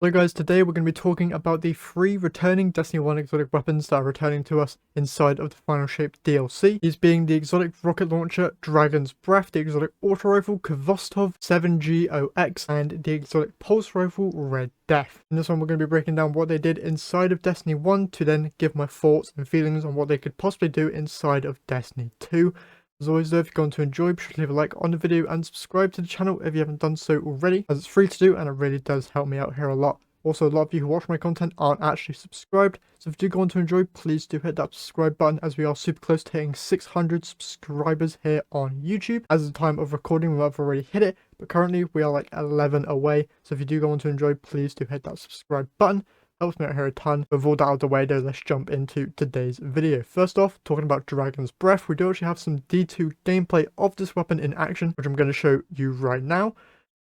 Hello guys, today we're going to be talking about the 3 returning Destiny 1 exotic weapons that are returning to us inside of the Final Shape DLC. These being the exotic rocket launcher, Dragon's Breath, the exotic auto rifle, Kostov 7GOX, and the exotic pulse rifle, Redde. In this one we're going to be breaking down what they did inside of Destiny 1 to then give my thoughts and feelings on what they could possibly do inside of Destiny 2. As always though, if you're going to enjoy, be sure to leave a like on the video and subscribe to the channel if you haven't done so already, as it's free to do and it really does help me out here a lot. Also, a lot of you who watch my content aren't actually subscribed, so if you do go on to enjoy, please do hit that subscribe button, as we are super close to hitting 600 subscribers here on YouTube. As of the time of recording, we've already hit it, but currently we are like 11 away, so if you do go on to enjoy, please do hit that subscribe button. Helps me out here a ton. With all that out of the way though, let's jump into today's video. First off, talking about Dragon's Breath, we do actually have some D2 gameplay of this weapon in action, which I'm going to show you right now.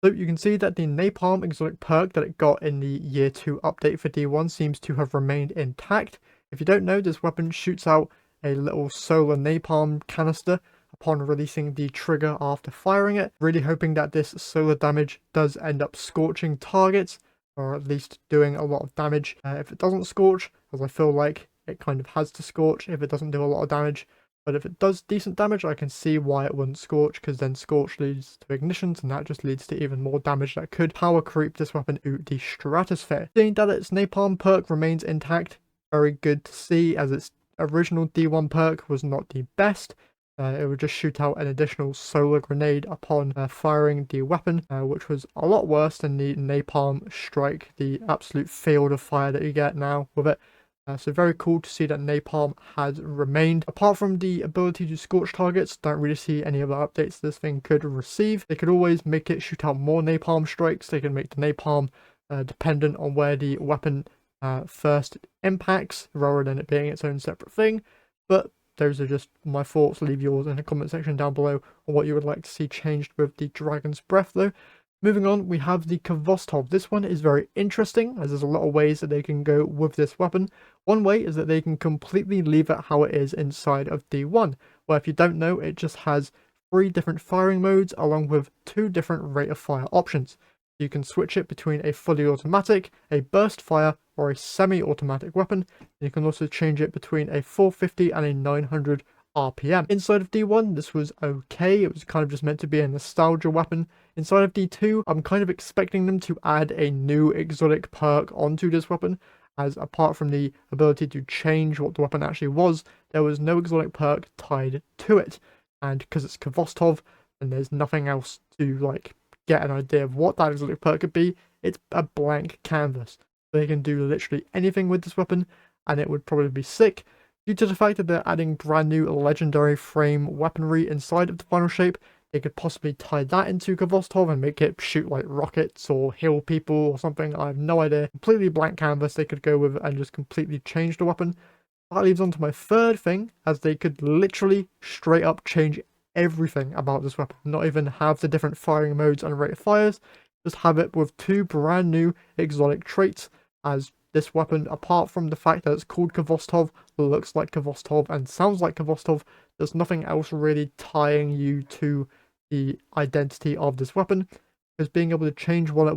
So you can see that the Napalm exotic perk that it got in the Year 2 update for D1 seems to have remained intact. If you don't know, this weapon shoots out a little solar napalm canister upon releasing the trigger after firing it. Really hoping that this solar damage does end up scorching targets, or at least doing a lot of damage. If it doesn't scorch, as I feel like it kind of has to scorch if it doesn't do a lot of damage, but if it does decent damage, I can see why it wouldn't scorch, because then scorch leads to ignitions, and that just leads to even more damage that could power creep this weapon out the stratosphere. Seeing that its napalm perk remains intact, very good to see, as its original D1 perk was not the best. It would just shoot out an additional solar grenade upon firing the weapon, which was a lot worse than the napalm strike, the absolute field of fire that you get now with it. So very cool to see that napalm has remained. Apart from the ability to scorch targets, don't really see any other updates this thing could receive. They could always make it shoot out more napalm strikes. They can make the napalm dependent on where the weapon first impacts, rather than it being its own separate thing. But those are just my thoughts. Leave yours in the comment section down below on what you would like to see changed with the Dragon's Breath though. Moving on, we have the Kostov. This one is very interesting, as there's a lot of ways that they can go with this weapon. One way is that they can completely leave it how it is inside of D1, where if you don't know, it just has 3 different firing modes along with 2 different rate of fire options. You can switch it between a fully automatic, a burst fire, or a semi-automatic weapon. You can also change it between a 450 and a 900 RPM. Inside of D1, this was okay. It was kind of just meant to be a nostalgia weapon. Inside of D2, I'm kind of expecting them to add a new exotic perk onto this weapon, as apart from the ability to change what the weapon actually was, there was no exotic perk tied to it. And because it's Kostov, and there's nothing else to like get an idea of what that exotic perk could be, it's a blank canvas. They can do literally anything with this weapon, and it would probably be sick. Due to the fact that they're adding brand new legendary frame weaponry inside of the Final Shape, they could possibly tie that into Kostov and make it shoot like rockets or heal people or something. I have no idea. Completely blank canvas they could go with and just completely change the weapon. That leads on to my third thing, as they could literally straight up change everything about this weapon. Not even have the different firing modes and rate of fires, just have it with 2 brand new exotic traits, as this weapon, apart from the fact that it's called Kostov, looks like Kostov and sounds like Kostov, there's nothing else really tying you to the identity of this weapon, because being able to change what it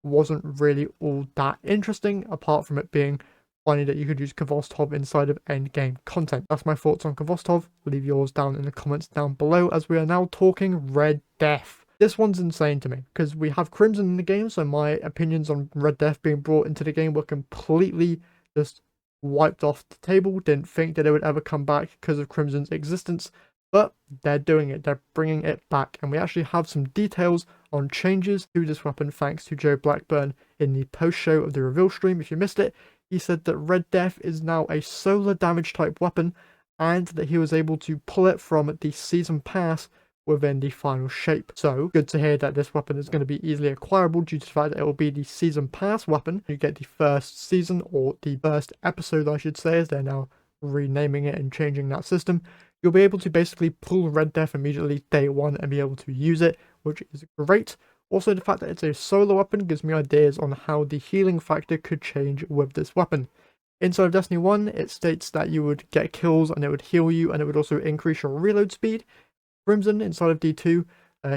wasn't really all that interesting, apart from it being funny that you could use Kostov inside of endgame content. That's my thoughts on Kostov. Leave yours down in the comments down below, as we are now talking Redde. This one's insane to me, because we have Crimson in the game, so my opinions on Redde being brought into the game were completely just wiped off the table. Didn't think that it would ever come back because of Crimson's existence, but they're doing it. They're bringing it back, and we actually have some details on changes to this weapon thanks to Joe Blackburn in the post-show of the reveal stream. If you missed it, he said that Redde is now a solar damage type weapon, and that he was able to pull it from the season pass within the Final Shape. So good to hear that this weapon is going to be easily acquirable due to the fact that it will be the season pass weapon. You get the first season, or the first episode I should say, as they're now renaming it and changing that system. You'll be able to basically pull Redde immediately day 1 and be able to use it, which is great. Also, the fact that it's a solar weapon gives me ideas on how the healing factor could change with this weapon. Inside of Destiny 1, it states that you would get kills and it would heal you, and it would also increase your reload speed. Crimson inside of D2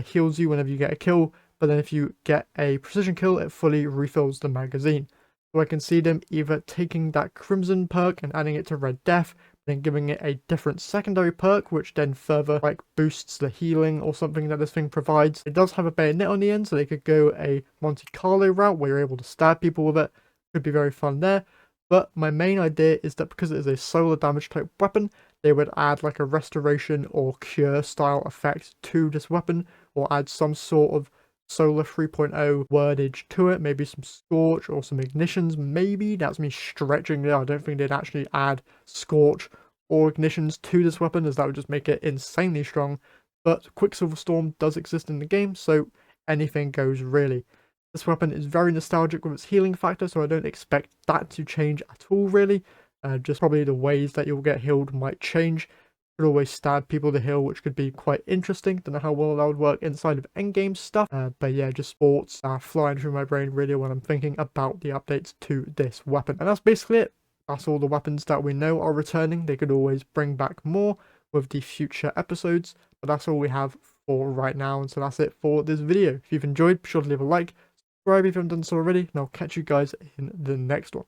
heals you whenever you get a kill, but then if you get a precision kill, it fully refills the magazine. So I can see them either taking that Crimson perk and adding it to Red Death, then giving it a different secondary perk, which then further like boosts the healing or something that this thing provides. It does have a bayonet on the end, so they could go a Monte Carlo route where you're able to stab people with it. Could be very fun there. But my main idea is that because it is a solar damage type weapon, they would add like a restoration or cure style effect to this weapon, or add some sort of Solar 3.0 wordage to it, maybe some Scorch or some Ignitions, maybe. That's me stretching it. I don't think they'd actually add Scorch or Ignitions to this weapon, as that would just make it insanely strong. But Quicksilver Storm does exist in the game, so anything goes really. This weapon is very nostalgic with its healing factor, so I don't expect that to change at all really. Just probably the ways that you'll get healed might change. Could always stab people to heal, which could be quite interesting. Don't know how well that would work inside of endgame stuff. But yeah, just thoughts flying through my brain really when I'm thinking about the updates to this weapon. And that's basically it. That's all the weapons that we know are returning. They could always bring back more with the future episodes, but that's all we have for right now. And so that's it for this video. If you've enjoyed, be sure to leave a like, subscribe if you haven't done so already, and I'll catch you guys in the next one.